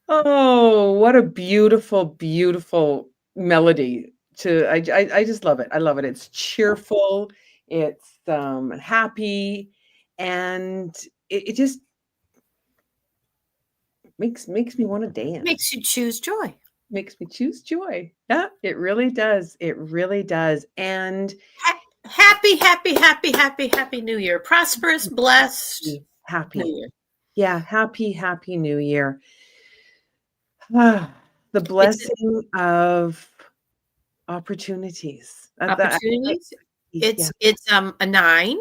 Oh, what a beautiful, beautiful melody I just love it. I love it. It's cheerful, it's happy, and it just makes me want to dance. Makes you choose joy. Makes me choose joy. Yeah, it really does. It really does. And Happy, happy, happy, happy, happy New Year. Prosperous, blessed New happy. Year. Yeah, happy, happy New Year. Ah, the It's blessing of opportunities. opportunities. Yeah. It's a 9,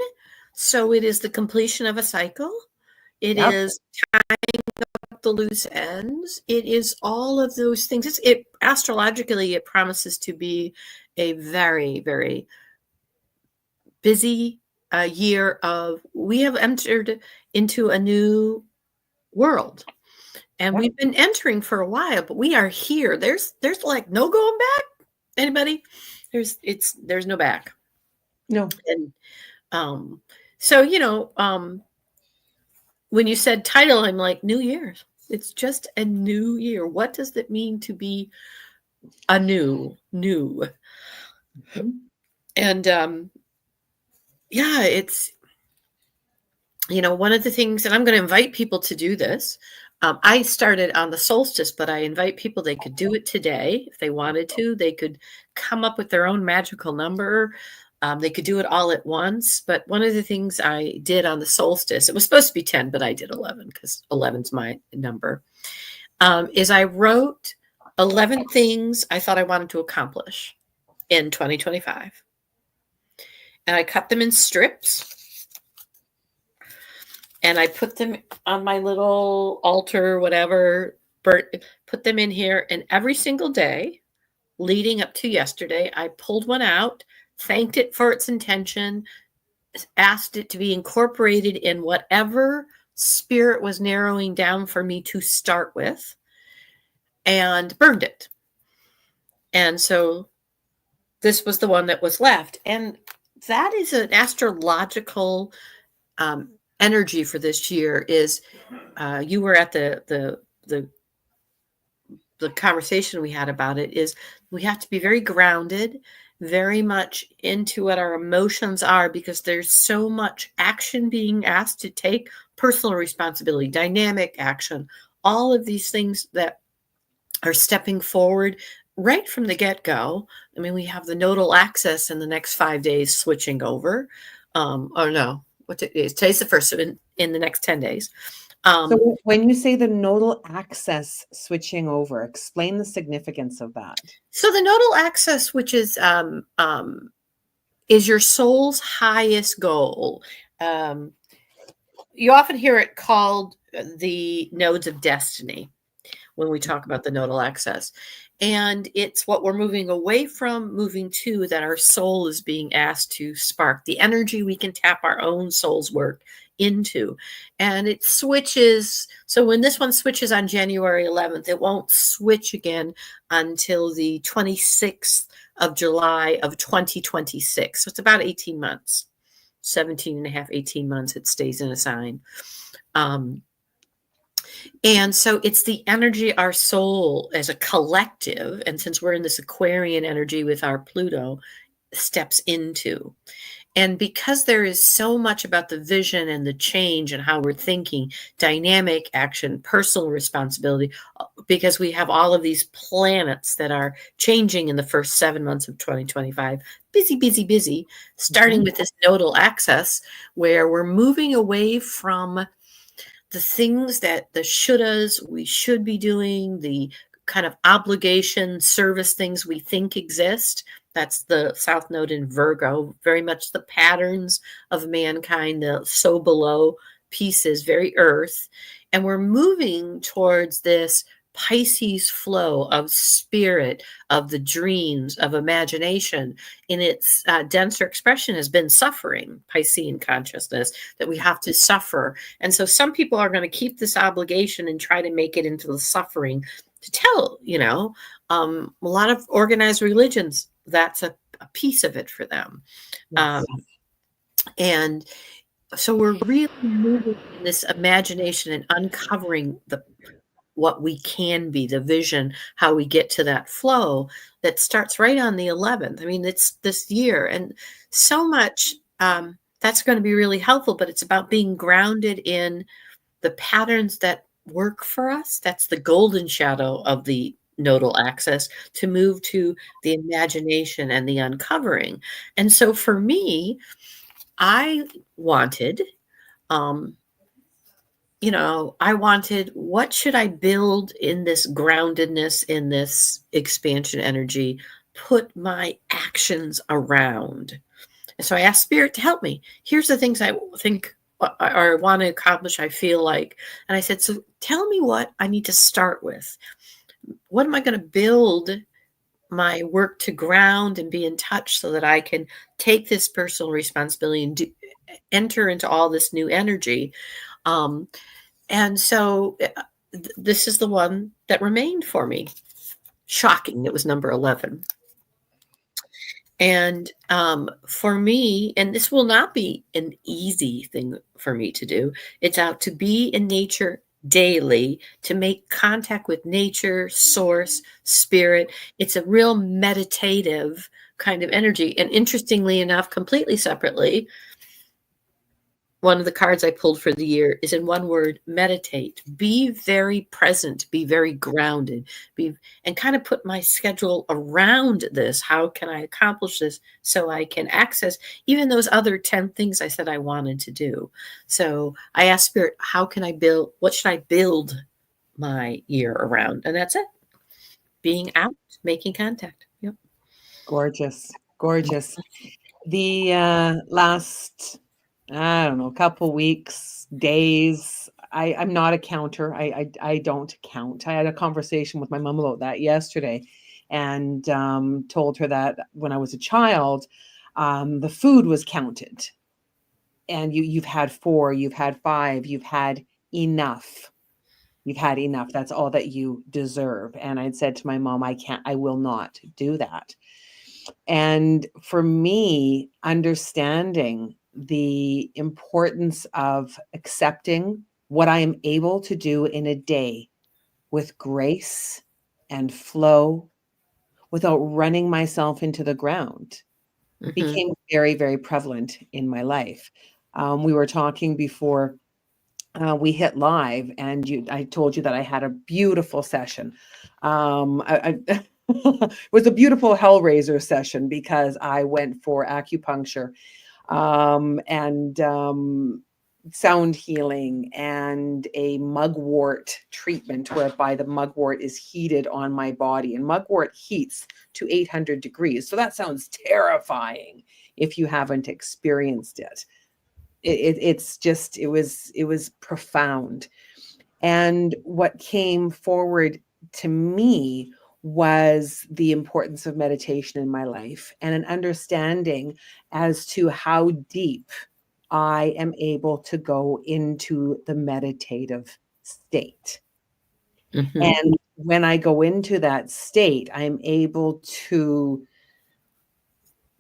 so it is the completion of a cycle. It Yep. is the loose ends. It is all of those things. It astrologically it promises to be a very, very busy year of we have entered into a new world. And Yep. we've been entering for a while, but we are here. There's like no going back. Anybody? There's no back. No. And so when you said title, I'm like, New Year's. It's just a new year. What does it mean to be a new? Mhm. And yeah, it's one of the things, and I'm going to invite people to do this. I started on the solstice, but I invite people, they could do it today if they wanted to. They could come up with their own magical number. They could do it all at once. But one of the things I did on the solstice, it was supposed to be 10, but I did 11 because 11's my number, is I wrote 11 things I thought I wanted to accomplish in 2025. And I cut them in strips. And I put them on my little altar, whatever, put them in here. And every single day leading up to yesterday, I pulled one out, thanked it for its intention, asked it to be incorporated in whatever spirit was narrowing down for me to start with, and burned it. And so this was the one that was left. And that is an astrological energy for this year. Is you were at the conversation we had about it, is we have to be very grounded, very much into what our emotions are, because there's so much action being asked to take, personal responsibility, dynamic action, all of these things that are stepping forward right from the get-go. I mean, we have the nodal axis in the next 5 days switching over. Or no, what is today's the first, so in the next 10 days. So when you say the nodal axis switching over, explain the significance of that. So the nodal axis, which is your soul's highest goal. You often hear it called the nodes of destiny when we talk about the nodal axis. And it's what we're moving away from, moving to, that our soul is being asked to spark, the energy we can tap our own soul's work into. And it switches. So when this one switches on January 11th, it won't switch again until the 26th of July of 2026. So it's about 18 months, 17 and a half, 18 months it stays in a sign. And so it's the energy our soul as a collective, and since we're in this Aquarian energy with our Pluto, steps into. And because there is so much about the vision and the change and how we're thinking, dynamic action, personal responsibility, because we have all of these planets that are changing in the first 7 months of 2025, busy, starting with this nodal axis, where we're moving away from the things that the shouldas we should be doing, the kind of obligation service things we think exist. That's the South Node in Virgo, very much the patterns of mankind, the so below pieces, very earth. And we're moving towards this Pisces flow of spirit, of the dreams, of imagination. In its denser expression has been suffering, Piscean consciousness, that we have to suffer. And so some people are going to keep this obligation and try to make it into the suffering to tell, a lot of organized religions, that's a piece of it for them. Yes. And So we're really moving in this imagination and uncovering the what we can be, the vision, how we get to that flow that starts right on the 11th. I mean, it's this year, and so much that's going to be really helpful, but it's about being grounded in the patterns that work for us. That's the golden shadow of the nodal axis to move to the imagination and the uncovering. And so for me, I wanted, um, I wanted, what should I build in this groundedness, in this expansion energy, put my actions around? And so I asked Spirit to help me. Here's the things I think or want to accomplish, I feel like. And I said, so tell me what I need to start with. What am I going to build my work to ground and be in touch so that I can take this personal responsibility and enter into all this new energy? Um, and so this is the one that remained for me. Shocking. It was number 11. And for me, and this will not be an easy thing for me to do, it's out to be in nature daily, to make contact with nature, source, spirit. It's a real meditative kind of energy. And interestingly enough, completely separately, one of the cards I pulled for the year is in one word: meditate. Be very present, be very grounded, and kind of put my schedule around this. How can I accomplish this so I can access even those other 10 things I said I wanted to do? So I asked Spirit, what should I build my year around? And that's it. Being out, making contact. Yep. Gorgeous, gorgeous. The last, I don't know, couple weeks, days, I'm not a counter. I don't count. I had a conversation with my mom about that yesterday, and told her that when I was a child, the food was counted, and you've had 4, you've had 5, you've had enough. You've had enough. That's all that you deserve. And I'd said to my mom, I will not do that. And for me, understanding the importance of accepting what I am able to do in a day with grace and flow without running myself into the ground Mm-hmm. became very, very prevalent in my life. We were talking before we hit live, and I told you that I had a beautiful session. It was a beautiful Hellraiser session because I went for acupuncture, and sound healing, and a mugwort treatment whereby the mugwort is heated on my body, and mugwort heats to 800 degrees. So that sounds terrifying if you haven't experienced it. It was profound. And what came forward to me was the importance of meditation in my life, and an understanding as to how deep I am able to go into the meditative state. Mm-hmm. And when I go into that state, I'm able to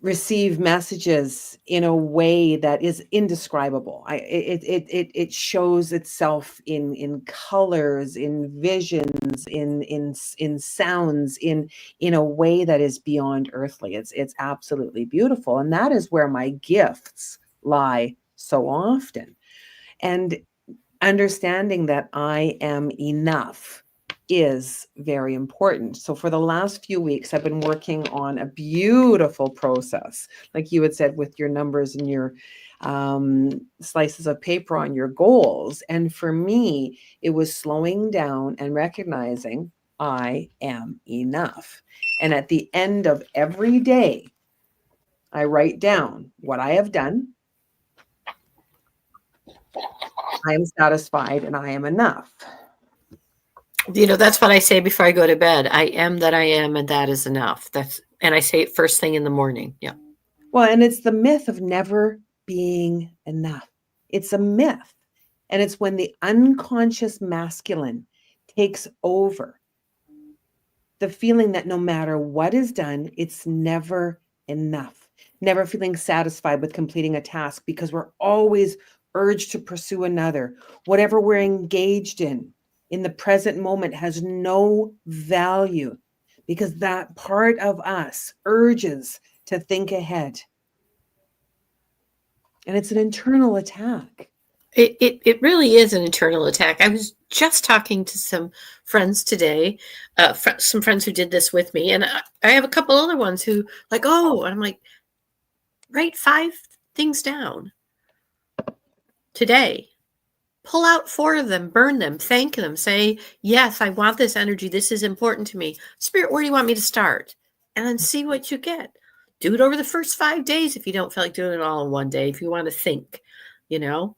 receive messages in a way that is indescribable. It shows itself in colors, in visions, in sounds, in a way that is beyond earthly. It's absolutely beautiful, and that is where my gifts lie so often. And understanding that I am enough is very important. So for the last few weeks, I've been working on a beautiful process, like you had said, with your numbers and your slices of paper on your goals. And for me, it was slowing down and recognizing I am enough. And at the end of every day, I write down what I have done. I am satisfied and I am enough. That's what I say before I go to bed. I am that I am, and that is enough. And I say it first thing in the morning. Yeah. Well, and it's the myth of never being enough. It's a myth. And it's when the unconscious masculine takes over, the feeling that no matter what is done, it's never enough. Never feeling satisfied with completing a task because we're always urge to pursue another, whatever we're engaged in the present moment has no value because that part of us urges to think ahead. And it's an internal attack. It really is an internal attack. I was just talking to some friends today, some friends who did this with me, and I have a couple other ones who like, oh, and I'm like, write 5 things down today. Pull out 4 of them, burn them, thank them, say, yes, I want this energy. This is important to me. Spirit, where do you want me to start? And then see what you get. Do it over the first 5 days if you don't feel like doing it all in one day, if you want to think, you know.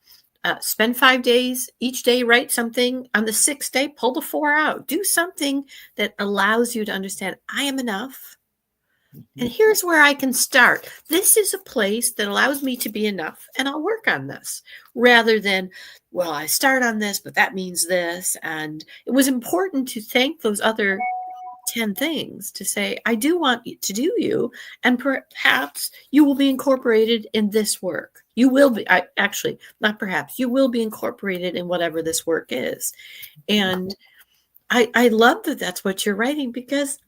Spend 5 days, each day write something. On the 6th day, pull the 4 out. Do something that allows you to understand, I am enough. And here's where I can start. This is a place that allows me to be enough, and I'll work on this rather than, well, I start on this, but that means this. And it was important to thank those other 10 things to say, I do want to do you, and perhaps you will be incorporated in this work. You will be, actually, not perhaps, you will be incorporated in whatever this work is. And I love that that's what you're writing, because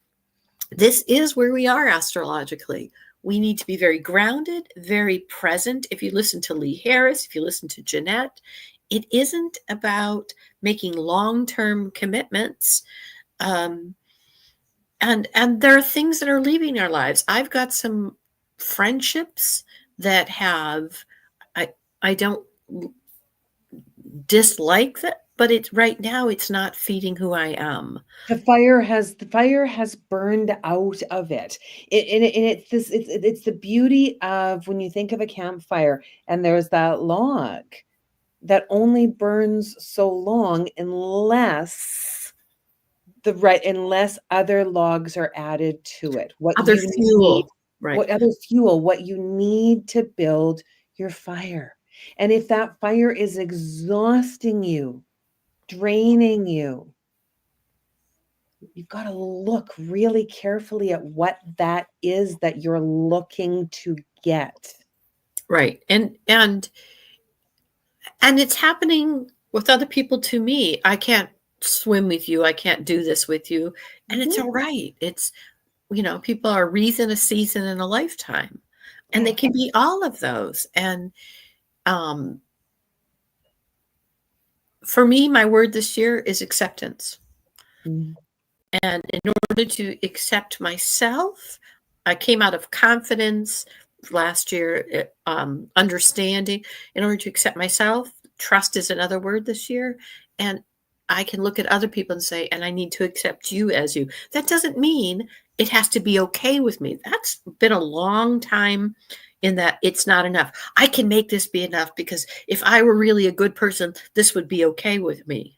this is where we are astrologically. We need to be very grounded, very present. If you listen to Lee Harris, if you listen to Jeanette, it isn't about making long-term commitments. And there are things that are leaving our lives. I've got some friendships that have, I don't dislike that, but it's right now it's not feeding who I am. The fire has burned out of it. It's the beauty of when you think of a campfire and there's that log that only burns so long unless other logs are added to it. What Other you fuel, need, right? what other fuel, what you need to build your fire. And if that fire is exhausting you, draining you, you've got to look really carefully at what that is that you're looking to get. Right. And it's happening with other people to me. I can't swim with you. I can't do this with you. And it's all right. It's, people are a reason, a season, and a lifetime. And they can be all of those. And for me, my word this year is acceptance. Mm-hmm. And in order to accept myself, I came out of confidence last year, understanding. In order to accept myself, trust is another word this year. And I can look at other people and say, and I need to accept you as you. That doesn't mean it has to be okay with me. That's been a long time in that it's not enough. I can make this be enough because if I were really a good person, this would be okay with me,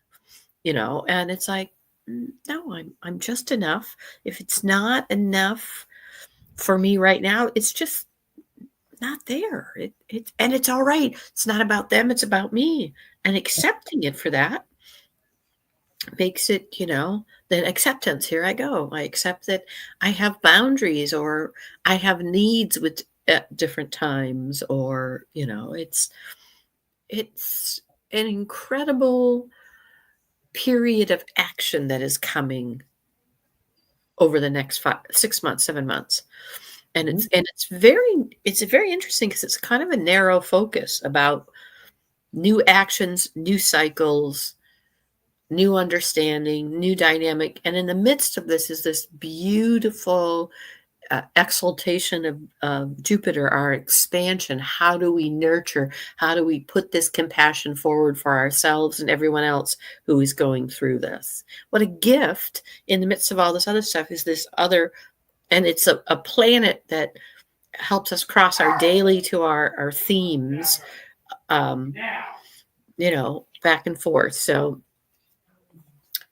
and it's like, no, I'm just enough. If it's not enough for me right now, it's just not there. And it's all right. It's not about them. It's about me. And accepting it for that makes it, then acceptance. Here I go. I accept that I have boundaries or I have needs at different times, or, it's an incredible period of action that is coming over the next 6 months, 7 months. And it's very interesting because it's kind of a narrow focus about new actions, new cycles, new understanding, new dynamic. And in the midst of this is this beautiful exaltation of Jupiter, our expansion. How do we nurture? How do we put this compassion forward for ourselves and everyone else who is going through this? What a gift in the midst of all this other stuff is this other, and it's a planet that helps us cross our daily to our themes, back and forth. So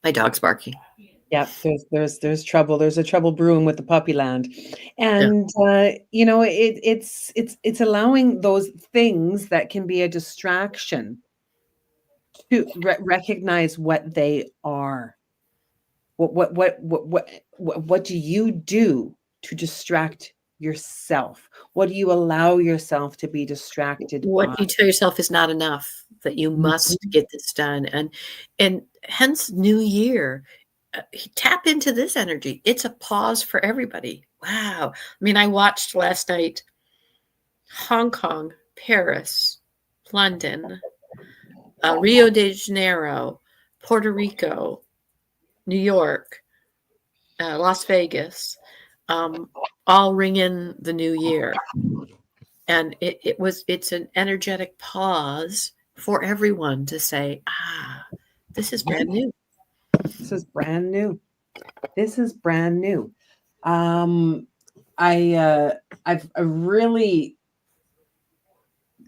my dog's barking. Yeah, there's trouble. There's a trouble brewing with the puppy land, and it's allowing those things that can be a distraction to recognize what they are. What do you do to distract yourself? What do you allow yourself to be distracted What by? you tell yourself is not enough, that you must Mhm. get this done, and hence New Year, tap into this energy. It's a pause for everybody. Wow. I mean, I watched last night Hong Kong, Paris, London, Rio de Janeiro, Puerto Rico, New York, Las Vegas, um, all ring in the new year. And it's an energetic pause for everyone to say, this is brand new. This is brand new. This is brand new. Um, I've really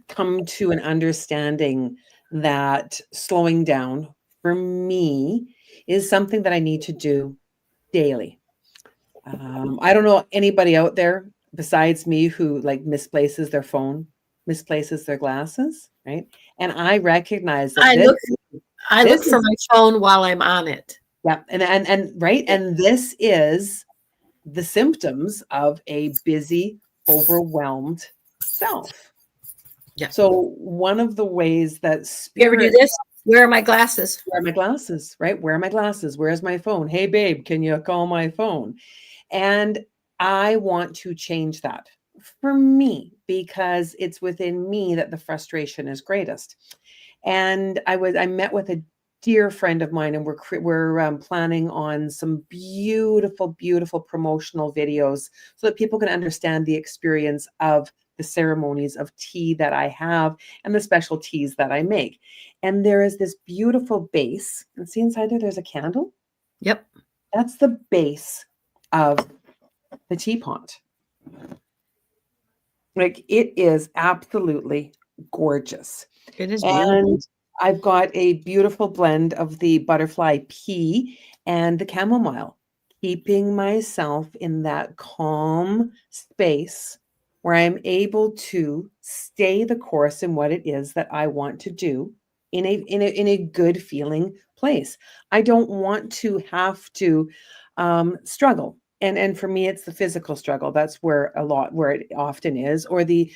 come to an understanding that slowing down for me is something that I need to do daily. I don't know anybody out there besides me who like misplaces their phone, misplaces their glasses, right? And I recognize that I this look I this look for is my phone while I'm on it. yeah, and right, Yeah. and this is the symptoms of a busy, overwhelmed self. Yeah. So one of the ways that You ever do spirit this? Where are my glasses? where are my glasses, right? Where are my glasses? Where's my phone? Hey babe, can you call my phone? And I want to change that for me because it's within me that the frustration is greatest. And I met with a dear friend of mine, and we're planning on some beautiful, beautiful promotional videos so that people can understand the experience of the ceremonies of tea that I have and the special teas that I make. And there is this beautiful base, and see inside there, there's a candle. Yep. That's the base of the teapot. Like it is absolutely gorgeous. It is beautiful. And I've got a beautiful blend of the butterfly pea and the chamomile, keeping myself in that calm space where I'm able to stay the course in what it is that I want to do in a good feeling place. I don't want to have to struggle. And for me, it's the physical struggle. That's where it often is, or the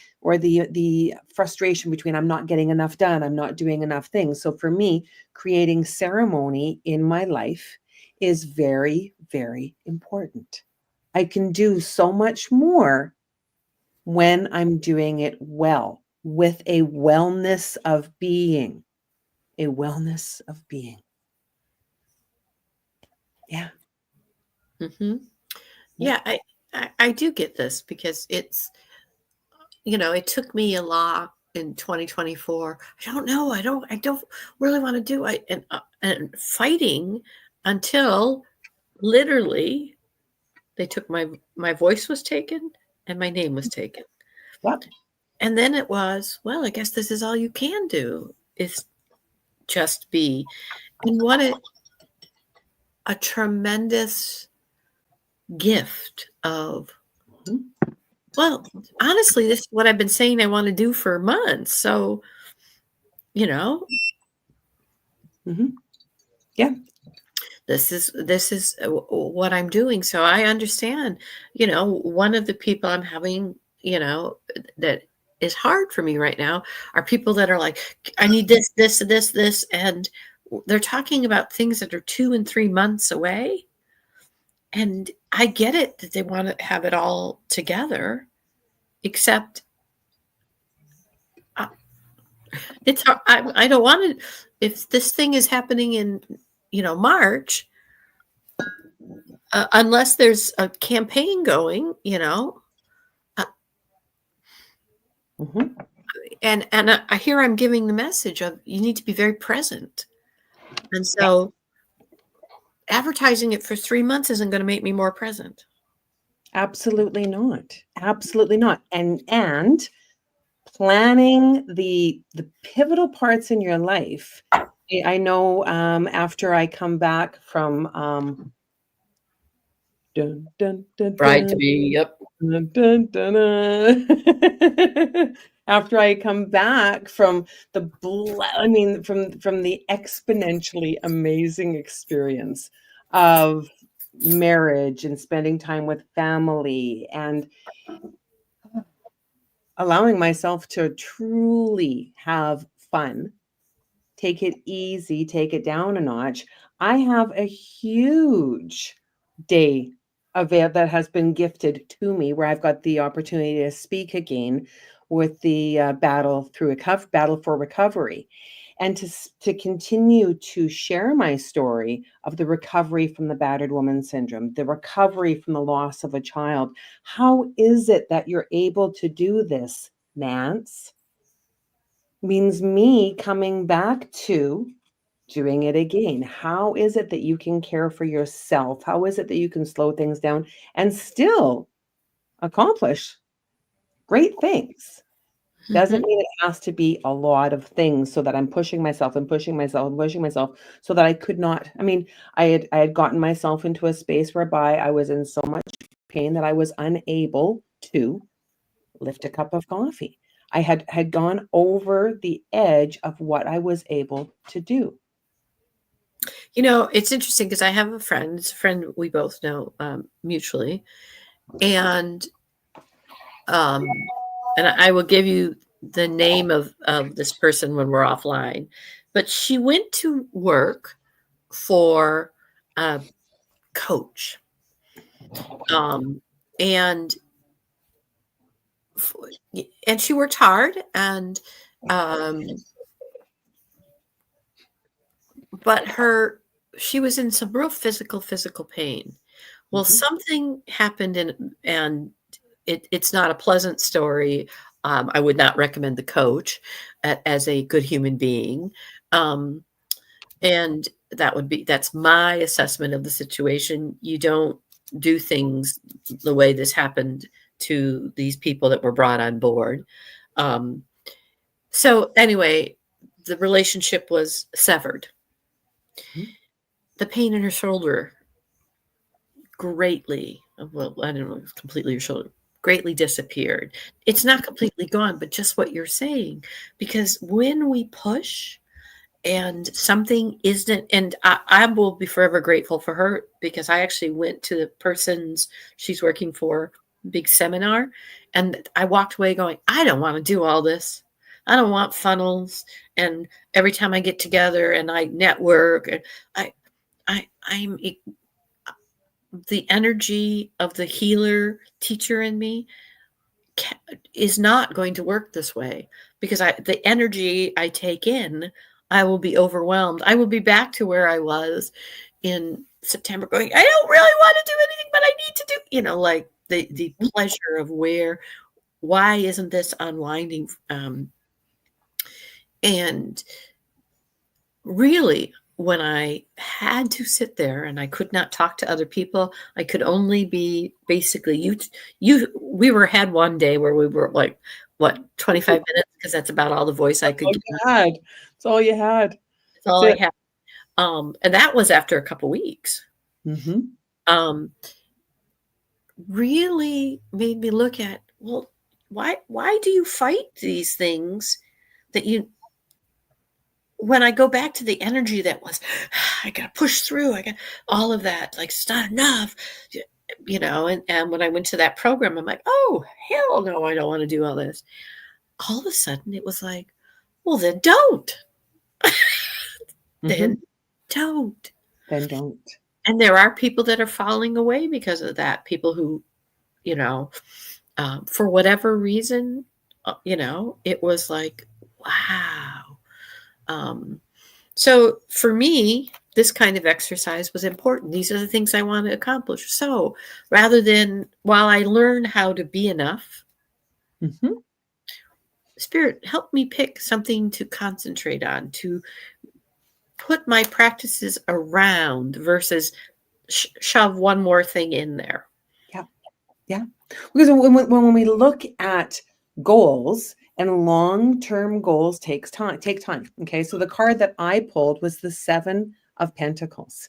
frustration between I'm not getting enough done, I'm not doing enough things. So for me, creating ceremony in my life is very, very important. I can do so much more when I'm doing it well, with a wellness of being, a wellness of being. Yeah. Hmm. Yeah. Yeah, I do get this because it took me a lot in 2024. I don't know. I don't really want to do it. And fighting until literally they took my voice was taken and my name was taken. Yep. And then it was, well, I guess this is all you can do is just be. And what a tremendous gift of, Mhm. well, honestly, this is what I've been saying I want to do for months. So, you know, Mhm. Yeah. this is what I'm doing. So I understand, one of the people I'm having, that is hard for me right now are people that are like, I need this, and they're talking about things that are 2 and 3 months away. And I get it that they want to have it all together, except I, I don't want to. If this thing is happening in, March, unless there's a campaign going, uh, Mhm. and I hear I'm giving the message of you need to be very present, and Yeah. so advertising it for 3 months isn't going to make me more present. Absolutely not. Absolutely not. And planning the pivotal parts in your life. I know after I come back from dun, dun, dun, Bride to dun, be, yep. dun, dun, dun, dun. After I come back from from the exponentially amazing experience of marriage and spending time with family and allowing myself to truly have fun, take it easy, take it down a notch. I have a huge day that has been gifted to me where I've got the opportunity to speak again with the battle for recovery, and to continue to share my story of the recovery from the battered woman syndrome, the recovery from the loss of a child. How is it that you're able to do this, Nance? Means me coming back to doing it again. How is it that you can care for yourself? How is it that you can slow things down and still accomplish great things? Doesn't Mhm. mean it has to be a lot of things so that I'm pushing myself and pushing myself and pushing myself so that I could not. I mean, I had gotten myself into a space whereby I was in so much pain that I was unable to lift a cup of coffee. I had gone over the edge of what I was able to do. It's interesting because I have a friend. It's a friend we both know mutually, and um, I will give you the name of this person when we're offline. But she went to work for a coach, um, and f- and she worked hard, and um, but she was in some real physical pain. Well, Mhm. something happened, and it's not a pleasant story. I would not recommend the coach as a good human being. Um, and that's my assessment of the situation. You don't do things the way this happened to these people that were brought on board. Um, so anyway, the relationship was severed. Mhm. The pain in her shoulder greatly, well, I don't know, if completely your shoulder, greatly disappeared. It's not completely gone, but just what you're saying. Because when we push and something isn't, and I will be forever grateful for her because I actually went to the person's she's working for big seminar, and I walked away going, I don't want to do all this. I don't want funnels. And every time I get together and I network, I, I'm the energy of the healer teacher in me is not going to work this way because the energy I take in, I will be overwhelmed. I will be back to where I was in September going, I don't really want to do anything, but I need to do, like the pleasure of why isn't this unwinding? And really, when I had to sit there and I could not talk to other people, I could only be basically we had one day where we were like, what, 25 minutes? Because that's about all the voice I That's could all give. you had. That's all you had. That's all That's I it. had. And that was after a couple weeks. Mhm. Um, really made me look at, well, why do you fight these things that you when I go back to the energy that was, I got to push through, I got all of that, like, it's not enough, and when I went to that program, I'm like, oh, hell no, I don't want to do all this. All of a sudden, it was like, well, then don't. Then Mhm. don't. Then don't. And there are people that are falling away because of that. People who, you know, for whatever reason, it was like, wow. Um, So for me, this kind of exercise was important. These are the things I want to accomplish. So rather than while I learn how to be enough, Mhm. Spirit, help me pick something to concentrate on, to put my practices around versus shove one more thing in there. Yeah. Yeah. Because when we look at goals and long-term goals take time. Okay. So the card that I pulled was the 7 of Pentacles.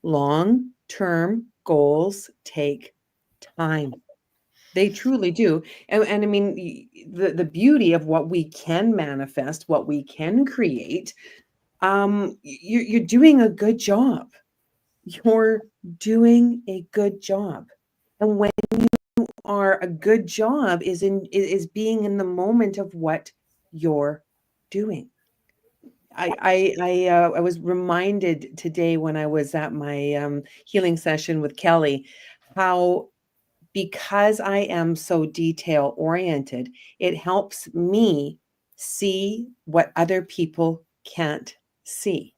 Long-term goals take time. They truly do. And I mean, the beauty of what we can manifest, what we can create, you're doing a good job. you're doing a good job. And when you are a good job is being in the moment of what you're doing. I was reminded today when I was at my healing session with Kelly how because I am so detail oriented, it helps me see what other people can't see.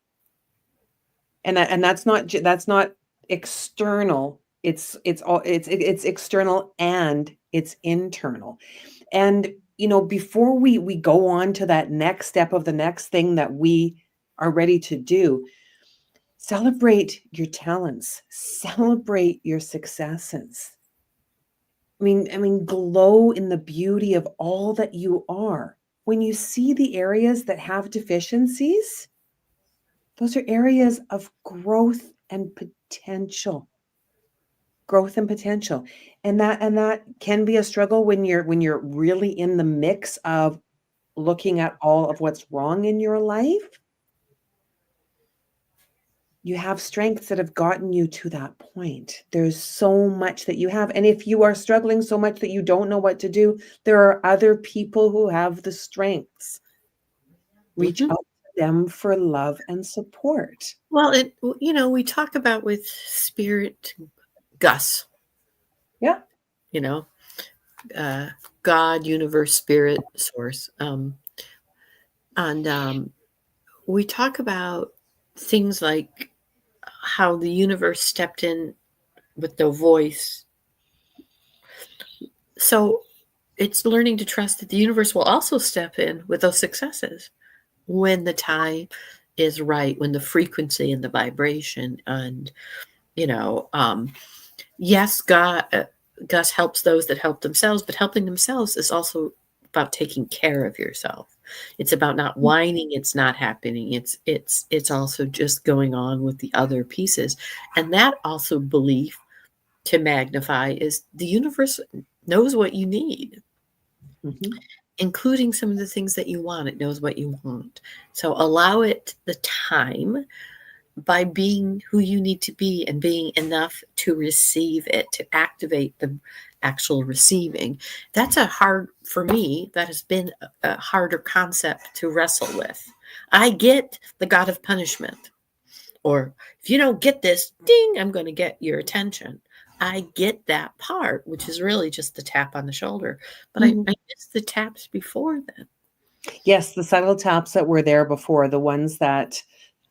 And that's not external. It's external and it's internal. And before we go on to that next step of the next thing that we are ready to do, celebrate your talents, celebrate your successes. I mean, glow in the beauty of all that you are. When you see the areas that have deficiencies, those are areas of growth and potential. Growth and potential. And that can be a struggle when you're really in the mix of looking at all of what's wrong in your life. You have strengths that have gotten you to that point. There's so much that you have. And if you are struggling so much that you don't know what to do, there are other people who have the strengths. Reach Mhm. out to them for love and support. Well, we talk about with spirit Gus, Yeah. you know, God, universe, spirit, source. And we talk about things like how the universe stepped in with no voice. So it's learning to trust that the universe will also step in with those successes when the time is right, when the frequency and the vibration and you know yes, Gus helps those that help themselves, but helping themselves is also about taking care of yourself. It's about not whining it's not happening. It's also just going on with the other pieces. And that also belief to magnify is the universe knows what you need, Mhm. including some of the things that you want. It knows what you want. So allow it the time by being who you need to be and being enough to receive it, to activate the actual receiving. That's for me, that has been a harder concept to wrestle with. I get the God of punishment, or if you don't get this, ding, I'm going to get your attention. I get that part, which is really just the tap on the shoulder. But I Mhm. miss the taps before then. Yes, the subtle taps that were there before, the ones that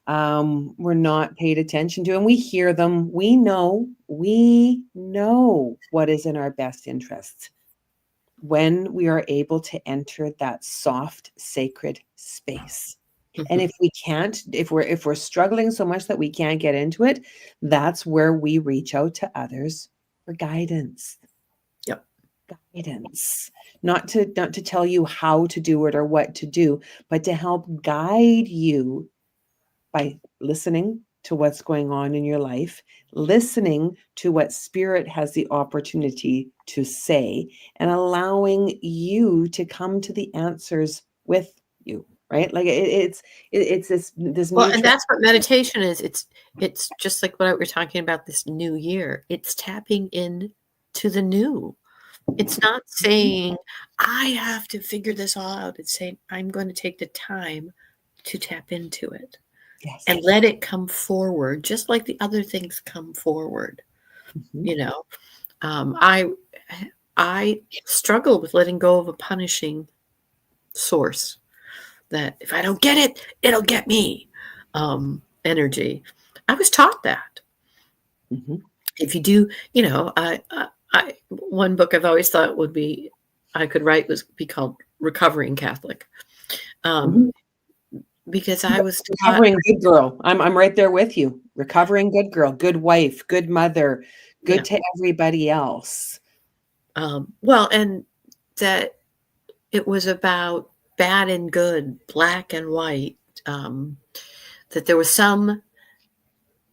were not paid attention to, and we hear them. We know what is in our best interests when we are able to enter that soft, sacred space. And Mhm. if we're struggling so much that we can't get into it, that's where we reach out to others for guidance. Yep. Guidance. Not to tell you how to do it or what to do, but to help guide you by listening to what's going on in your life, listening to what spirit has the opportunity to say, and allowing you to come to the answers with you, right? Like it's this Well, and mutual. that's what meditation is. It's just like what we're talking about this new year. It's tapping in to the new. It's not saying I have to figure this all out. It's saying I'm going to take the time to tap into it Yes. and let it come forward, just like the other things come forward. Mhm. You know, um, I I struggle with letting go of a punishing source. That if I don't get it, it'll get me. Energy. I was taught that Mhm. if you do, one book I've always thought would be I could write was be called Recovering Catholic, um, Mhm. because I was taught. Recovering good girl. I'm right there with you. Recovering good girl, good wife, good mother, good Yeah, to everybody else. well, and that it was about bad and good, black and white. Um, that there was some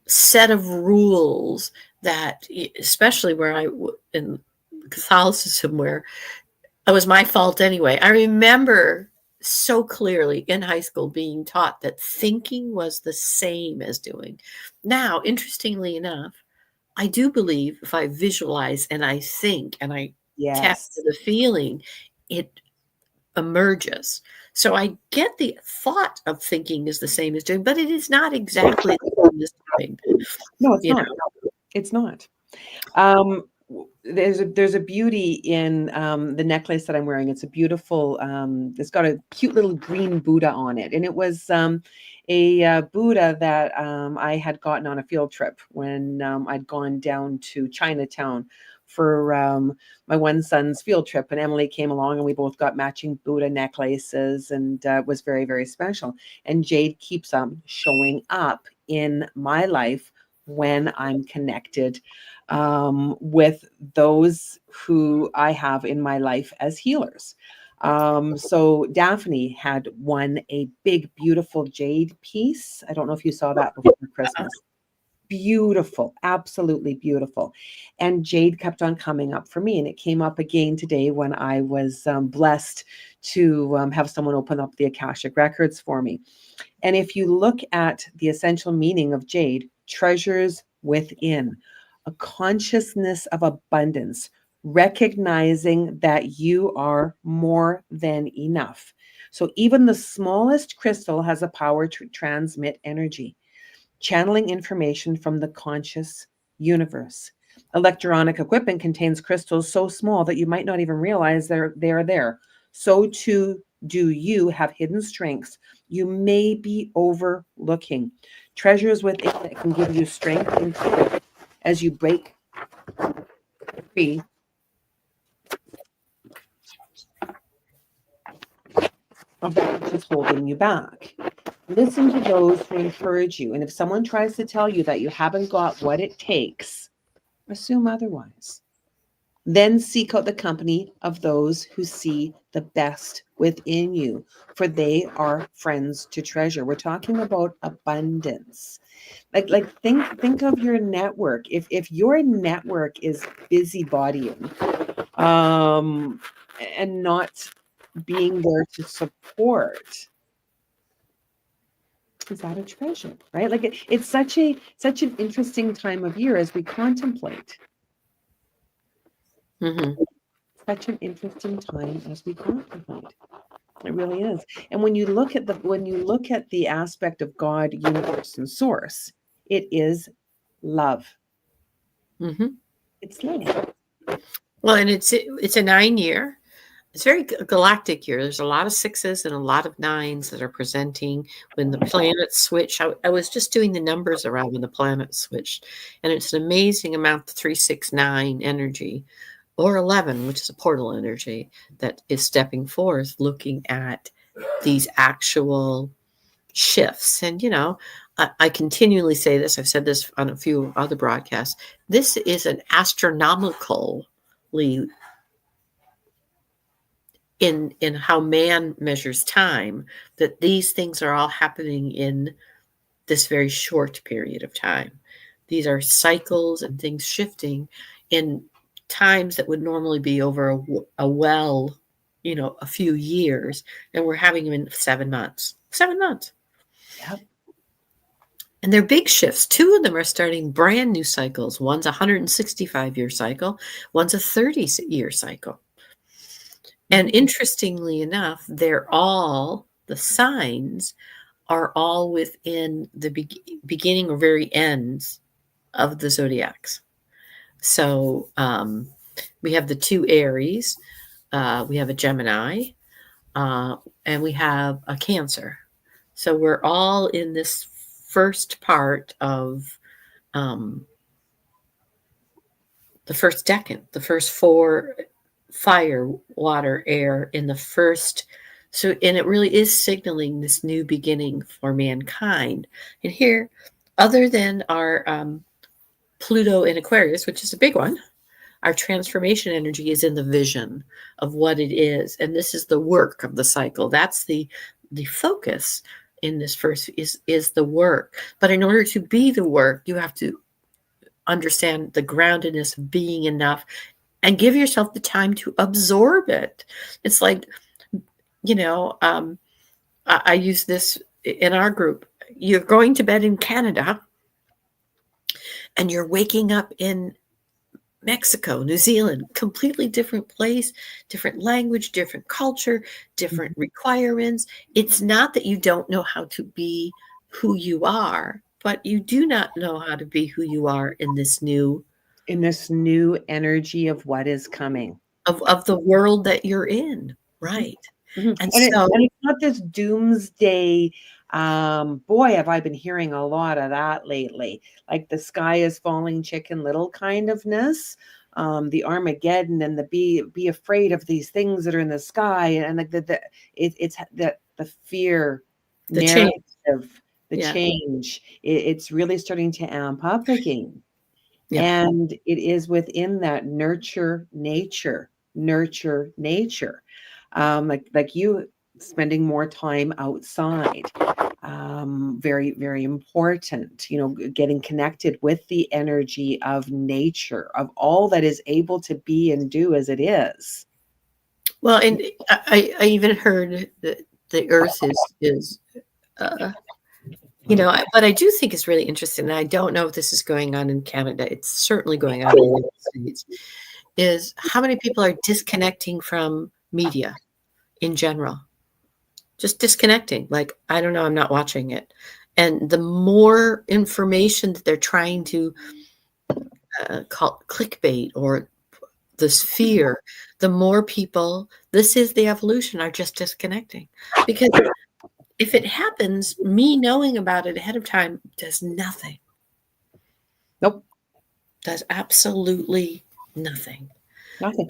set of rules that, especially where in Catholicism, where it was my fault anyway. I remember so clearly in high school being taught that thinking was the same as doing. Now, interestingly enough, I do believe if I visualize and I think and I tap Yes. into the feeling, it emerges. So I get the thought of thinking is the same as doing, but it is not exactly the same as doing, No, it's you not. know? It's not. There's a beauty in the necklace that I'm wearing. It's a beautiful. It's got a cute little green Buddha on it, and it was a Buddha that I had gotten on a field trip when I'd gone down to Chinatown for my one son's field trip, and Emily came along, and we both got matching Buddha necklaces, and it was very, very special. And Jade keeps showing up in my life when I'm connected with those who I have in my life as healers. So Daphne had won a big, beautiful jade piece. I don't know if you saw that before Christmas. Beautiful, absolutely beautiful. And jade kept on coming up for me. And it came up again today when I was blessed to have someone open up the Akashic records for me. And if you look at the essential meaning of jade, treasures within, a consciousness of abundance, recognizing that you are more than enough. So even the smallest crystal has a power to transmit energy, channeling information from the conscious universe. Electronic equipment contains crystals so small that you might not even realize they're there. So too do you have hidden strengths you may be overlooking. Treasures within that can give you strength and courage as you break free of that which is holding you back. Listen to those who encourage you. And if someone tries to tell you that you haven't got what it takes, assume otherwise. Then seek out the company of those who see the best within you, for they are friends to treasure. We're talking about abundance. Think of your network. If your network is busybodying, and not being there to support, is that a treasure, right? Like it's such an interesting time of year as we contemplate. Mhm. Such an interesting time as we contemplate. It really is. And when you look at the aspect of God, universe, and source, it is love. Mhm. It's love. Well, and it's a 9-year. It's very galactic year. There's a lot of sixes and a lot of nines that are presenting when the planets switch. I was just doing the numbers around when the planets switched, and it's an amazing amount, 369 energy, or 11, which is a portal energy that is stepping forth, looking at these actual shifts. And, I continually say this, I've said this on a few other broadcasts. This is an astronomically in how man measures time, that these things are all happening in this very short period of time. These are cycles and things shifting in times that would normally be over a few years, and we're having them in 7 months. 7 months. Yep. And they're big shifts. Two of them are starting brand new cycles. One's a 165-year cycle, one's a 30-year cycle. And interestingly enough, the signs are all within the beginning or very ends of the zodiacs. So we have the two Aries, we have a Gemini, and we have a Cancer. So we're all in this first part of the first decan, the first four: fire, water, air in the first. So, and it really is signaling this new beginning for mankind. And here, other than our Pluto in Aquarius, which is a big one, our transformation energy is in the vision of what it is. And this is the work of the cycle. That's the focus in this first is the work. But in order to be the work, you have to understand the groundedness of being enough and give yourself the time to absorb it. It's like, I use this in our group. You're going to bed in Canada and you're waking up in Mexico, New Zealand, completely different place, different language, different culture, different requirements. It's not that you don't know how to be who you are, but you do not know how to be who you are in this new energy of what is coming. of the world that you're in, right? Mhm. And And so it's not this doomsday, boy, have I been hearing a lot of that lately, like the sky is falling Chicken Little kind ofness, the Armageddon and the be afraid of these things that are in the sky, and like it's the fear the change, narrative, the yeah, change, it's really starting to amp up again. yeah. And it is within that nurture nature. Like you spending more time outside. Very, very important, getting connected with the energy of nature, of all that is able to be and do as it is. Well, and I even heard that the Earth is uh, but I do think it's really interesting, and I don't know if this is going on in Canada. It's certainly going on in the United States. Is how many people are disconnecting from media in general? Just disconnecting. Like, I don't know, I'm not watching it. And the more information that they're trying to call clickbait or this fear, the more people, this is the evolution, are just disconnecting. Because if it happens, me knowing about it ahead of time does nothing. Nope. Does absolutely nothing. Nothing.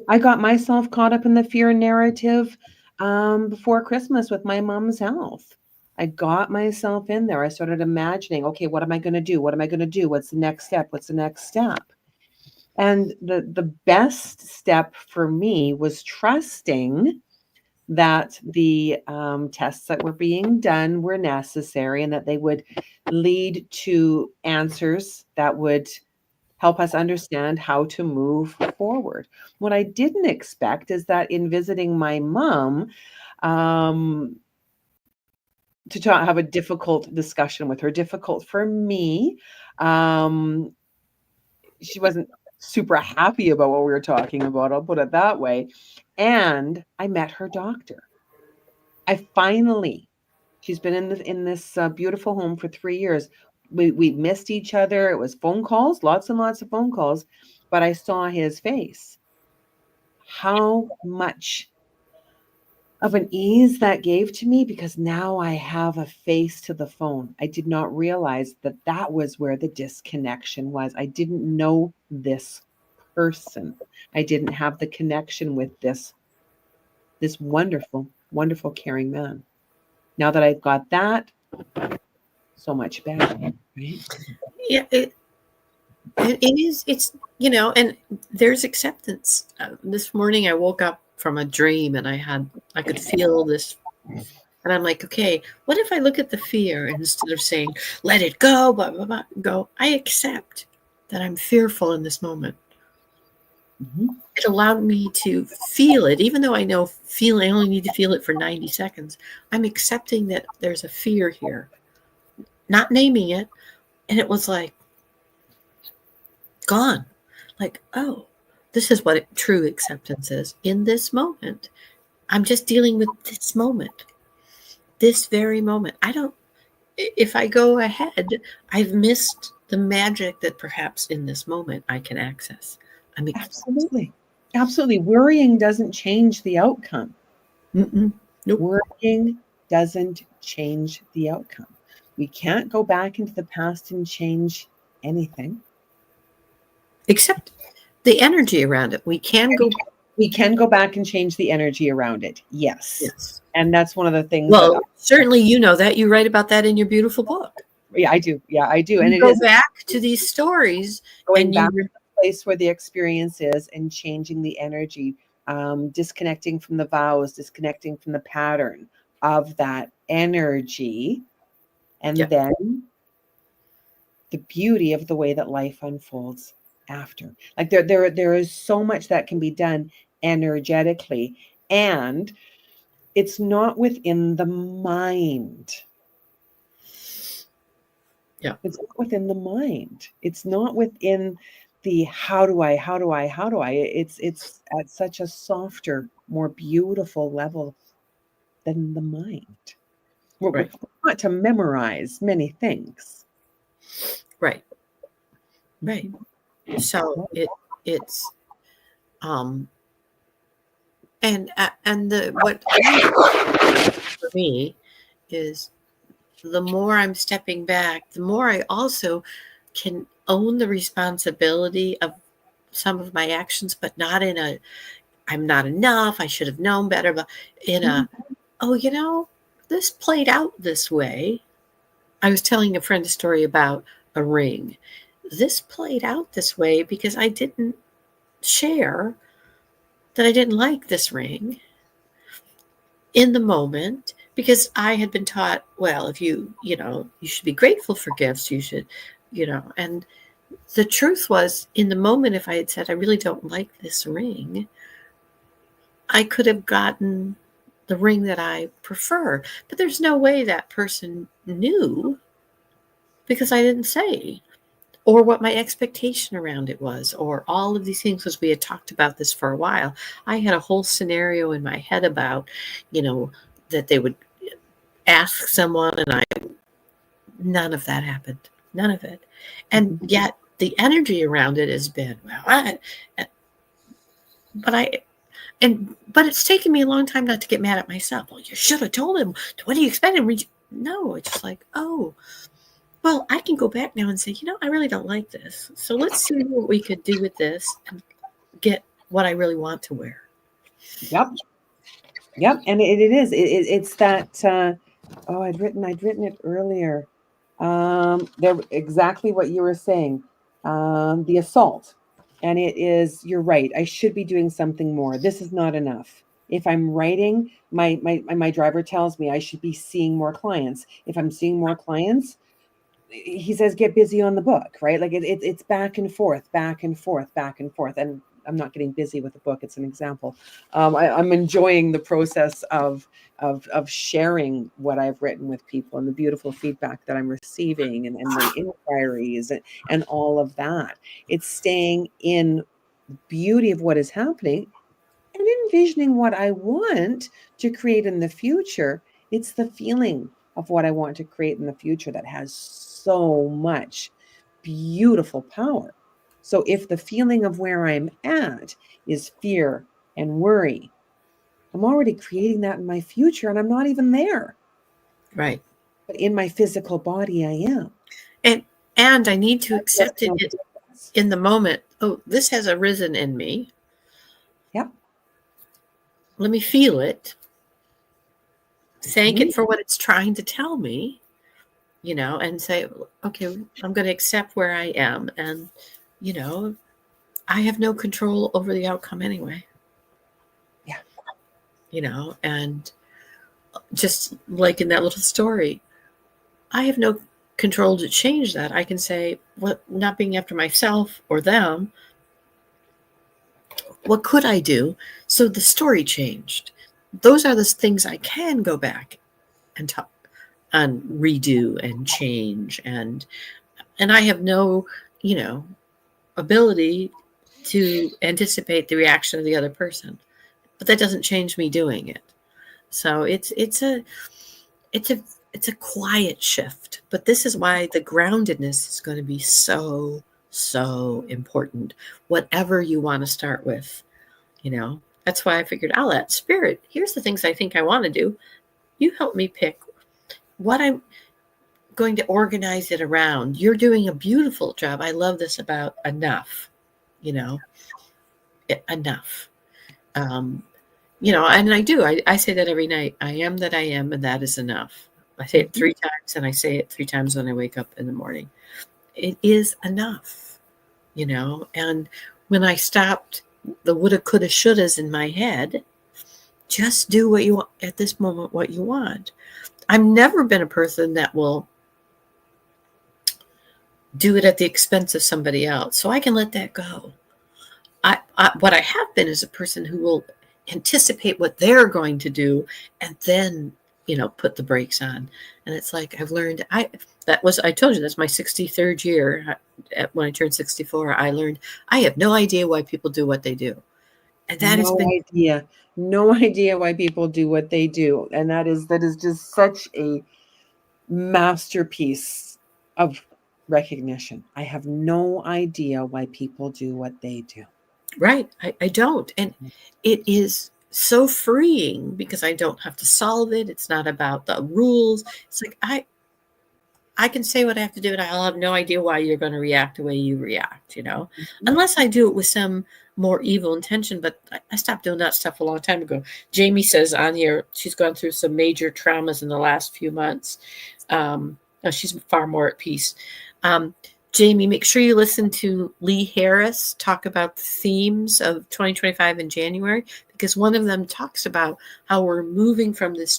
I got myself caught up in the fear narrative before Christmas with my mom's health. I got myself in there. I started imagining, okay, what am I going to do? What am I going to do? What's the next step? What's the next step? And the best step for me was trusting that the tests that were being done were necessary and that they would lead to answers that would help us understand how to move forward. What I didn't expect is that in visiting my mom, um, have a difficult discussion with her, difficult for me. Um, she wasn't super happy about what we were talking about. I'll put it that way. And I met her doctor. She's been in this beautiful home for 3 years. We missed each other. It was phone calls, lots and lots of phone calls, but I saw his face. How much of an ease that gave to me, because now I have a face to the phone. I did not realize that that was where the disconnection was. I didn't know this person. I didn't have the connection with this wonderful, wonderful, caring man. Now that I've got that, so much better, right? Yeah, it is. It's, and there's acceptance. This morning I woke up from a dream and I could feel this. And I'm like, okay, what if I look at the fear and instead of saying, let it go, blah, blah, blah, go, I accept that I'm fearful in this moment. It allowed me to feel it, even though I know I only need to feel it for 90 seconds. I'm accepting that there's a fear here, not naming it. And it was like, gone. Like, oh, this is what true acceptance is in this moment. I'm just dealing with this moment, this very moment. If I go ahead, I've missed the magic that perhaps in this moment I can access. Absolutely. Absolutely. Worrying doesn't change the outcome. Nope. Worrying doesn't change the outcome. We can't go back into the past and change anything. Except the energy around it. We can go back and change the energy around it. Yes. And that's one of the things well, certainly you know that. You write about that in your beautiful book. Yeah, I do. Yeah, I do. And you go back to these stories going back to the place where the experience is and changing the energy, disconnecting from the vows, disconnecting from the pattern of that energy, and then the beauty of the way that life unfolds after. Like there is so much that can be done energetically, and It's not within the mind. Yeah. It's not within the mind. It's not within the how do I, how do I, how do I. It's at such a softer, more beautiful level than the mind. We're Right. taught to memorize many things. Right. Right. Mhm. So it's um and the what for me is the more I'm stepping back, the more I also can own the responsibility of some of my actions, but not in a I'm not enough, I should have known better, but in a oh, this played out this way. I was telling a friend a story about a ring. This played out this way because I didn't share that I didn't like this ring in the moment because I had been taught, well, if you should be grateful for gifts, and the truth was in the moment, if I had said, I really don't like this ring, I could have gotten the ring that I prefer. But there's no way that person knew because I didn't say, or what my expectation around it was, or all of these things, because we had talked about this for a while. I had a whole scenario in my head about, you know, that they would ask someone, and none of that happened. None of it. And Mhm. yet the energy around it has been, but but it's taken me a long time not to get mad at myself. Well, you should have told him. What do you expect him? No, it's just like, oh, well, I can go back now and say, I really don't like this. So let's see what we could do with this and get what I really want to wear. Yep. Yep. And it is. It's that. Oh, I'd written it earlier. There, exactly what you were saying. The assault, and it is. You're right. I should be doing something more. This is not enough. If I'm writing, my driver tells me I should be seeing more clients. If I'm seeing more clients, he says get busy on the book, right? Like it's back and forth, back and forth, back and forth. And I'm not getting busy with the book. It's an example. I'm enjoying the process of sharing what I've written with people and the beautiful feedback that I'm receiving, and the inquiries, and all of that. It's staying in the beauty of what is happening and envisioning what I want to create in the future. It's the feeling of what I want to create in the future that has so much beautiful power. So if the feeling of where I'm at is fear and worry, I'm already creating that in my future and I'm not even there. Right. But in my physical body, I am. And and I need to Let's accept it know the difference. in the moment. Oh, this has arisen in me. Yep. Let me feel it. Thank Mhm. it for what it's trying to tell me, and say, okay, I'm going to accept where I am. And, you know, I have no control over the outcome anyway, Yeah. and just like in that little story, I have no control to change that. I can say, what, not being after myself or them, what could I do? So the story changed. Those are the things I can go back and talk and redo and change. And I have no, you know, ability to anticipate the reaction of the other person, but that doesn't change me doing it. So it's a it's a quiet shift, but this is why the groundedness is going to be so important. Whatever you want to start with, that's why I figured I'll let spirit. Here's the things I think I want to do. You help me pick what I'm going to organize it around. You're doing a beautiful job. I love this about enough. You know, enough. Um, and I do. I say that every night. I am that I am, and that is enough. I say it Mhm. 3 times, and I say it 3 times when I wake up in the morning. It is enough, And when I stopped the woulda, coulda, shouldas in my head, just do what you want at this moment, what you want. I've never been a person that will do it at the expense of somebody else, so I can let that go. What I have been is a person who will anticipate what they're going to do and then, put the brakes on. And it's like, I've learned, I told you, that's my 63rd year. When I turned 64, I learned I have no idea why people do what they do. And that has No been idea. No idea why people do what they do. And that is just such a masterpiece of recognition. I have no idea why people do what they do. right. I don't. And it is so freeing because I don't have to solve it. It's not about the rules. It's like I can say what I have to do, and I'll have no idea why you're going to react the way you react, Mhm. unless I do it with some more evil intention. But I stopped doing that stuff a long time ago. Jamie says on here she's gone through some major traumas in the last few months. Now she's far more at peace. Um, Jamie, make sure you listen to Lee Harris talk about the themes of 2025 in January, because one of them talks about how we're moving from this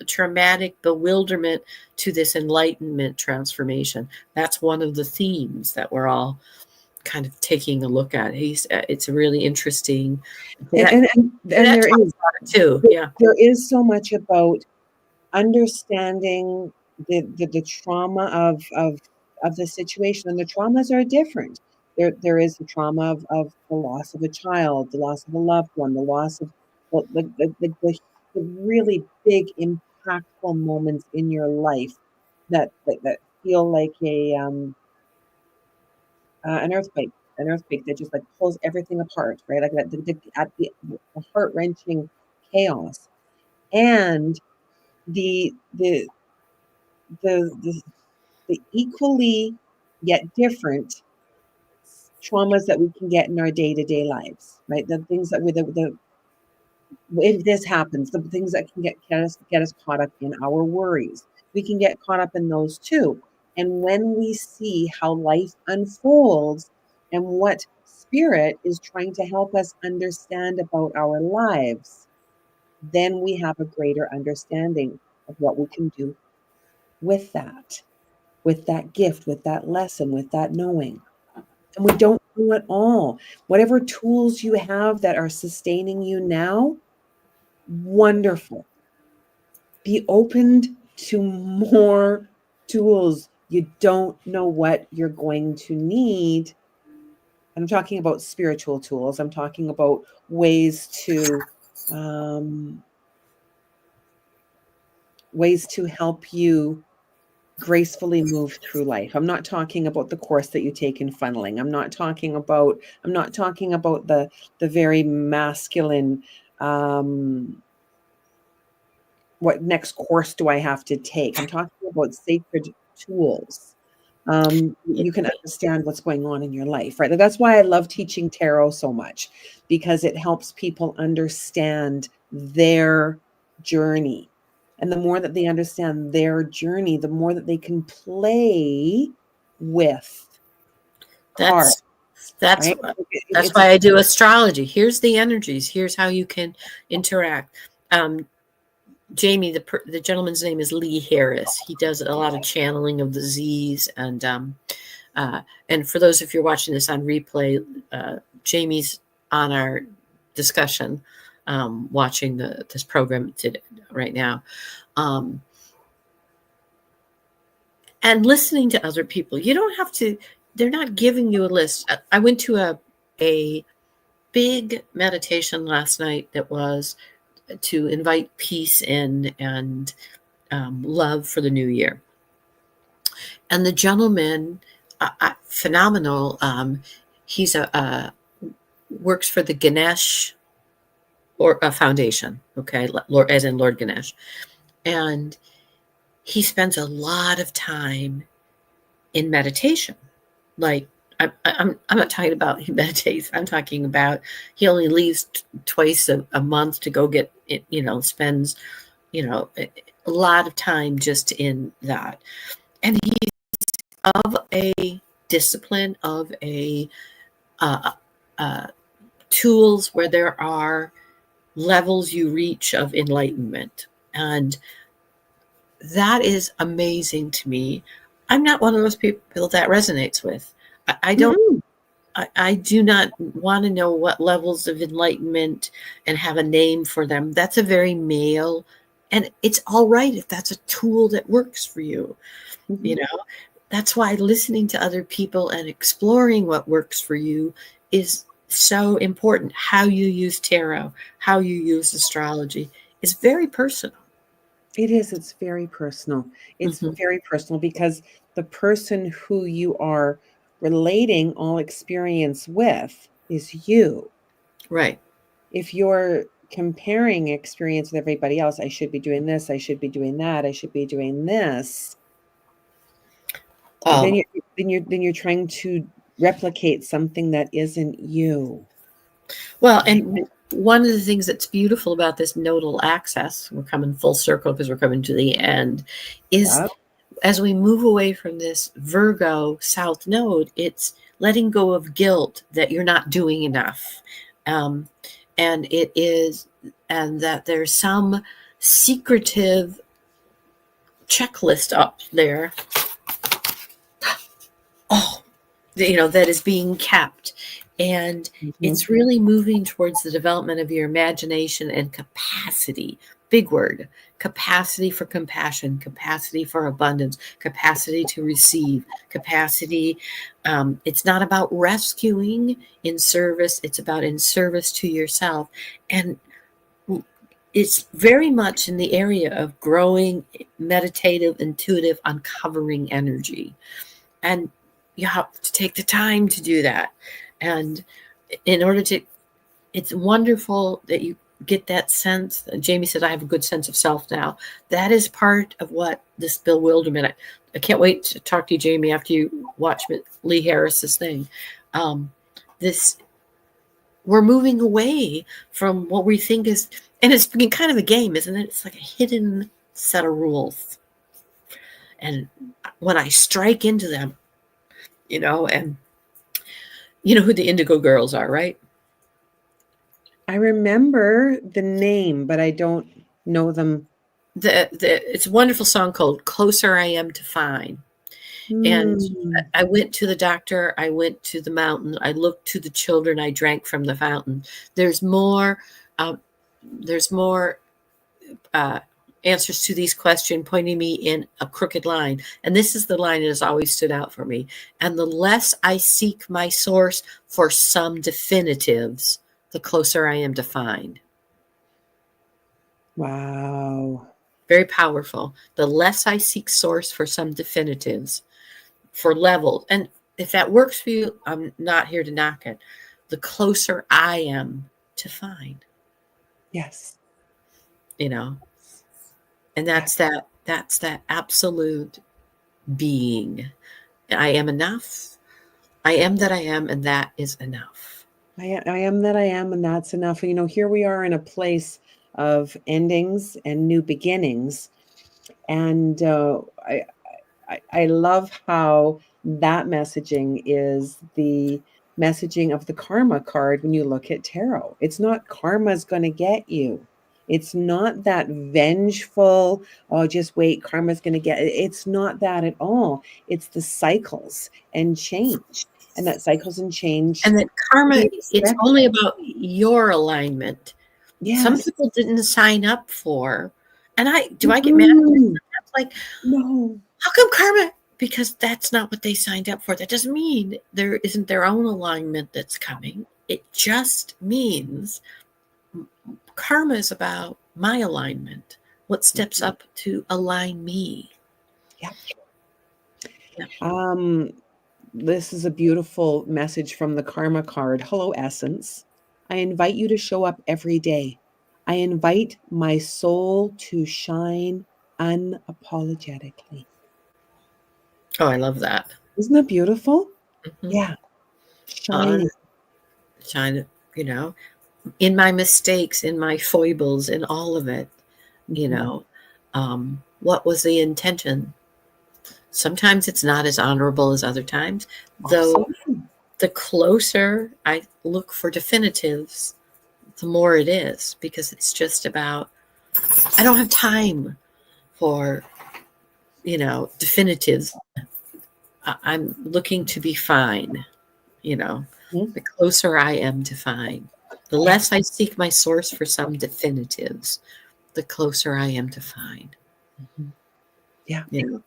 traumatic bewilderment to this enlightenment transformation. That's one of the themes that we're all kind of taking a look at. It's really interesting. And That and and, and that there talks is about it too. Yeah. there is so much about understanding the trauma of the situation, and the traumas are different. There is the trauma of the loss of a child, the loss of a loved one, the loss of the really big impactful moments in your life that feel like an earthquake that just like pulls everything apart, right? Like that at the heart wrenching chaos, and the the the the equally yet different traumas that we can get in our day-to-day lives, right? The things that we the if this happens, the things that can get us caught up in our worries. We can get caught up in those too. And when we see how life unfolds and what spirit is trying to help us understand about our lives, then we have a greater understanding of what we can do with that gift, with that lesson, with that knowing. And we don't know it all. Whatever tools you have that are sustaining you now, wonderful. Be opened to more tools. You don't know what you're going to need. I'm talking about spiritual tools. I'm talking about um, ways to help you gracefully move through life. I'm not talking about the course that you take in funneling. I'm not talking about the very masculine what next course do I have to take? I'm talking about sacred tools. You can understand what's going on in your life, right? That's why I love teaching tarot so much, because it helps people understand their journey. And the more that they understand their journey, the more that they can play with cards, That's that's right? that's It's why I do astrology. Here's the energies. Here's how you can interact. Jamie, the gentleman's name is Lee Harris. He does a lot of channeling of the Z's, and for those if you're watching this on replay, Jamie's on our discussion, watching this program right now, um, and listening to other people. You don't have to. They're not giving you a list. I went to a big meditation last night that was to invite peace in and love for the new year. And the gentleman, phenomenal. He's works for the Ganesh or a foundation. Okay, Lord, as in Lord Ganesh, and he spends a lot of time in meditation. Like I'm not talking about he meditates. I'm talking about he only leaves twice a month to go get it. Spends a lot of time just in that, and he's of a discipline of a uh, uh, tools where there are levels you reach of enlightenment, and that is amazing to me. I'm not one of those people that resonates with. I don't. mm-mm. I do not want to know what levels of enlightenment and have a name for them. That's a very male, and it's all right if that's a tool that works for you. You Mhm. know, that's why listening to other people and exploring what works for you is so important. How you use tarot, how you use astrology is very personal. It is, it's very personal. It's Mhm. very personal because the person who you are relating all experience with is you. Right. If you're comparing experience with everybody else, I should be doing this, I should be doing that, I should be doing this, then Um, you're trying to replicate something that isn't you. well, and one of the things that's beautiful about this nodal axis, we're coming full circle because we're coming to the end, is Yeah. as we move away from this Virgo South Node, it's letting go of guilt that you're not doing enough. Um, and it is, and that there's some secretive checklist up there, oh, that is being kept. And Mhm. it's really moving towards the development of your imagination and capacity. Big word: capacity for compassion, capacity for abundance, capacity to receive, capacity. It's not about rescuing in service, it's about in service to yourself. And it's very much in the area of growing meditative, intuitive, uncovering energy. And you have to take the time to do that. And in order to, it's wonderful that you get that sense. Jamie said, I have a good sense of self now. That is part of what this bewilderment. I can't wait to talk to you, Jamie, after you watch Lee Harris's thing. This, we're moving away from what we think is, and it's been kind of a game, isn't it? It's like a hidden set of rules. And when I strike into them, and you know who the Indigo Girls are, right? I remember the name, but I don't know them. It's a wonderful song called "Closer I Am to Fine." And Hmm. I went to the doctor. I went to the mountain. I looked to the children. I drank from the fountain. There's more. Um, there's more uh, answers to these questions pointing me in a crooked line. And this is the line that has always stood out for me. And the less I seek my source for some definitives, the closer I am to find. Wow. Very powerful. The less I seek source for some definitives, for levels. And if that works for you, I'm not here to knock it. The closer I am to find, Yes. you know, and Yeah. that's that absolute being. I am enough. I am that I am, and that is enough. I am that I am, and that's enough. Here we are in a place of endings and new beginnings. And I love how that messaging is the messaging of the karma card when you look at tarot. It's not karma's going to get you. It's not that vengeful, oh, just wait, karma's going to get it's not that at all. It's the cycles and change. And that cycles and change And that to karma, be it's expected. only about your alignment. Some Yes. people didn't sign up for, and do I get mad at it Mm-mm. sometimes? Like, No. how come karma? Because that's not what they signed up for. That doesn't mean there isn't their own alignment that's coming. It just means karma is about my alignment. What steps Mhm. up to align me? Yeah. Yeah. Um, this is a beautiful message from the karma card. Hello, Essence. I invite you to show up every day. I invite my soul to shine unapologetically. Oh, I love that. Isn't that beautiful? Hmm. Yeah, On shining. China, you know, in my mistakes, in my foibles, in all of it, you Mhm. know, what was the intention? Sometimes it's not as honorable as other times, though. Absolutely. The closer I look for definitives, the more it is, because it's just about, I don't have time for, definitives. I'm looking to be fine, you know. Mhm. the closer I am to find. The Yeah. less I seek my source for some definitives, the closer I am to find. Mhm. Yeah. You know,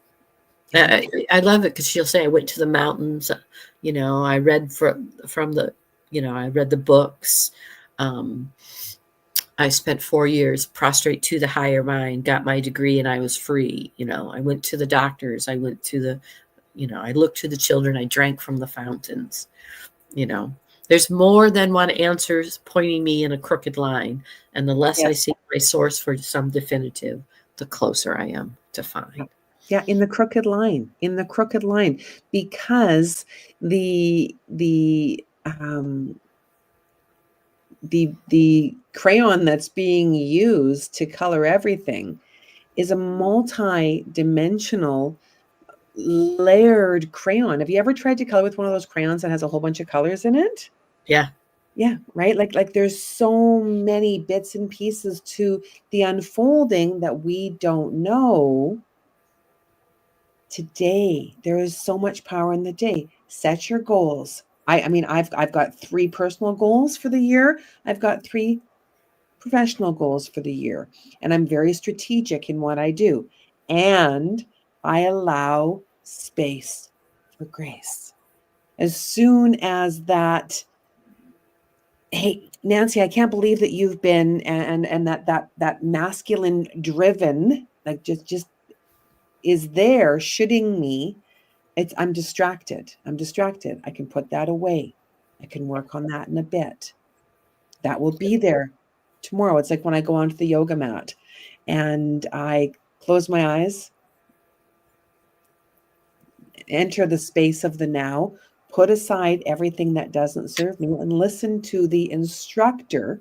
Yeah. I love it because she'll say, "I went to the mountains." I read from the, I read the books. Um, I spent 4 years prostrate to the higher mind, got my degree, and I was free. I went to the doctors. I went to I looked to the children. I drank from the fountains. You know, there's more than one answer pointing me in a crooked line. And the less Yeah. I seek my source for some definitive, the closer I am to find. Yeah, in the crooked line, because the crayon that's being used to color everything is a multi-dimensional layered crayon. Have you ever tried to color with one of those crayons that has a whole bunch of colors in it? Yeah. Yeah, right? Like there's so many bits and pieces to the unfolding that we don't know today. There is so much power in the day. Set your goals. I mean, I've got 3 personal goals for the year. I've got 3 professional goals for the year, and I'm very strategic in what I do. And I allow space for grace. As soon as that, hey, Nancy, I can't believe that you've been and that masculine driven, like just is there shooting me. I'm distracted. I'm distracted. I can put that away. I can work on that in a bit. That will be there tomorrow. It's like when I go onto the yoga mat and I close my eyes, enter the space of the now, put aside everything that doesn't serve me, and listen to the instructor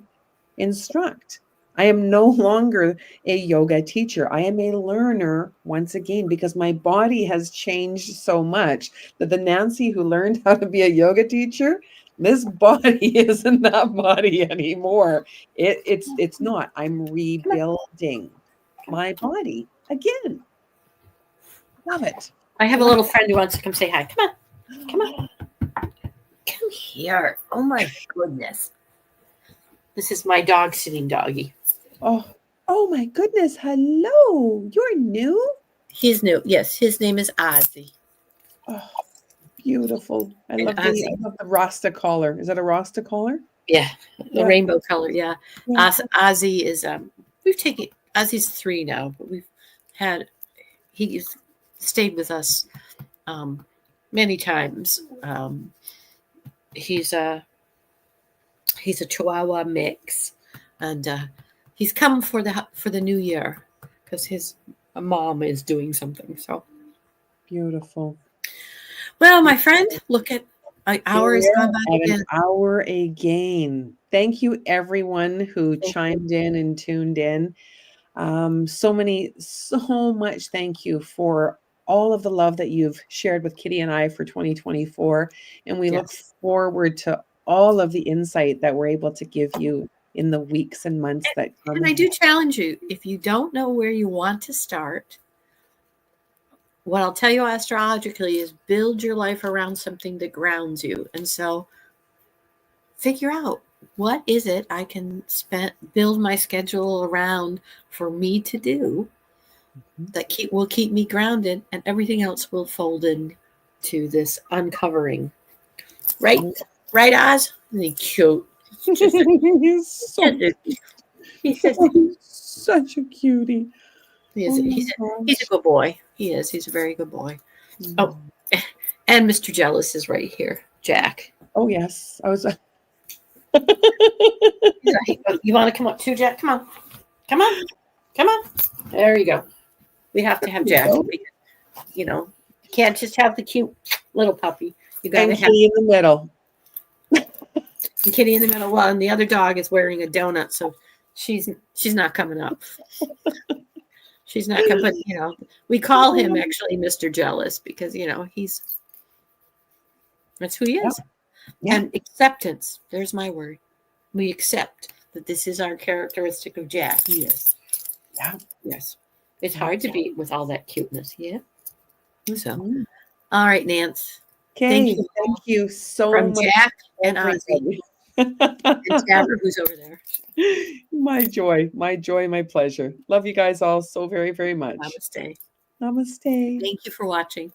instruct. I am no longer a yoga teacher. I am a learner once again because my body has changed so much that the Nancy who learned how to be a yoga teacher, this body isn't that body anymore. It's not. I'm Come on. rebuilding my body again. Love it. I have I a love little friend who wants to come say hi. Come on. Come it. on. Come here. Oh my goodness. This is my dog sitting doggy. Oh, oh my goodness. Hello. You're new? He's new. Yes, his name is Ozzy. Oh, beautiful. I And love the Ozzy. Rasta collar. Is that a Rasta collar? Yeah. The Yeah. rainbow color. Yeah. Yeah. Ozzy is we've taken Ozzy's 3 now, but had he's stayed with us many times. He's a Chihuahua mix, and he's come for the new year because his mom is doing something. So, Beautiful. well, my friend, look at an hour has gone by We're at an again. hour again. Thank you, everyone who Thank you. chimed in and tuned in. So much thank you for all of the love that you've shared with Kitty and I for 2024. And we look Yes, forward to all of the insight that we're able to give you in the weeks and months that come and I ahead. do challenge you if you don't know where you want to start. What I'll tell you astrologically is build your life around something that grounds you, and so figure out what is it I can build my schedule around for me to do that will keep me grounded, and everything else will fold in to this uncovering. Right, right, Oz. Isn't he cute? He's just a, He's so just a he's just oh, he's such a cutie. he is Oh my he's a gosh. good boy. He is. He's a very good boy. Oh, Mm. and Mr. Jealous is right here, Jack. Oh yes. I was You want to come up too, Jack? Come on, come on, come on. There you go. We have to have Jack. You can't just have the cute little puppy. You got and to have Kitty in the middle. Kitty in the middle. Well, and the other dog is wearing a donut, so she's not coming up. She's not coming. But we call him actually Mr. Jealous because that's who he Yeah. is. Yeah. And acceptance. There's my word. We accept that this is our characteristic of Jack. Yes. Yeah. Yes. It's hard to beat with all that cuteness. Yeah. So, Mhm. all right, Nance. Thank Okay, you thank all you so from much, Jack and Ozzy everybody. and Tabber, who's over there. My joy, my joy, my pleasure. Love you guys all so very, very much. Namaste. Namaste. Thank you for watching.